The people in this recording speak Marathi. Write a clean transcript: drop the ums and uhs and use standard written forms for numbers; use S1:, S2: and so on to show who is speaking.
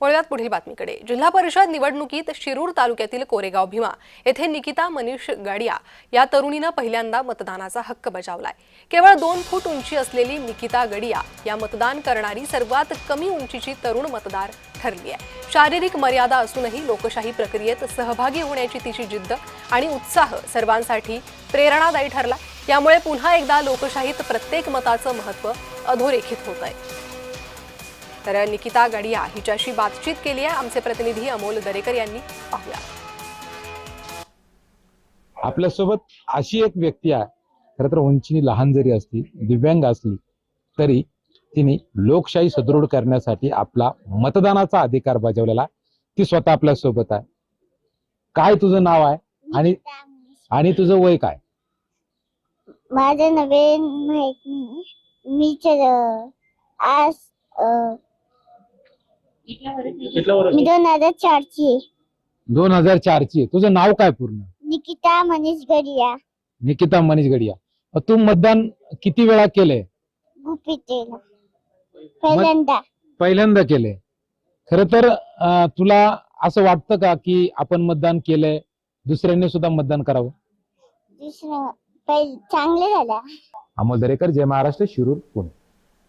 S1: वळूयात पुढील बातमीकडे। जिल्हा परिषद निवडणुकीत शिरूर तालुक्यातील कोरेगाव भीमा येथे निकिता मनीष गाडिया या तरुणीने पहिल्यांदा मतदानाचा हक्क बजावलाय। केवळ 2 फूट उंची असलेली निकिता गाडिया या मतदान करणारी सर्वात कमी उंचीची तरुण मतदार ठरली आहे। शारीरिक मर्यादा असूनही लोकशाही प्रक्रियेत सहभागी होण्याची तिची जिद्द आणि उत्साह सर्वांसाठी प्रेरणादायी ठरला। यामुळे पुन्हा एकदा लोकशाहीत प्रत्येक मताचं महत्त्व अधोरेखित होत आहे। तर निकिता गाडिया हिच्याशी बातचीत केली आहे आमचे प्रतिनिधी अमोल दरेकर यांनी। पाहूया।
S2: आपल्यासोबत अशी एक व्यक्ती आहे, खरं तर उंचीने लहान जरी असली, दिव्यांग असली तरी तिने लोकशाही सुदृढ करण्यासाठी आपला मतदानाचा अधिकार बजावलेला, ती स्वतः आपल्या सोबत आहे। काय तुझं नाव आहे आणि तुझं वय काय?
S3: माझं नवीन माहित नाही। मी 2004 ची।
S2: 2004 ची। तुझं नाव काय पूर्ण?
S3: निकिता मनीष गडिया।
S2: निकिता मनीष गडिया। तू मतदान किती वेळा केलंय?
S3: गुपितेला
S2: पहिल्यांदा केलंय। खरं तर तुला असं वाटतं का की आपण मतदान केलंय, दुसऱ्यांनी सुद्धा मतदान करावं?
S3: चांगले झालं।
S2: अमोल दरेकर, जय महाराष्ट्र, शिरूर, पुणे।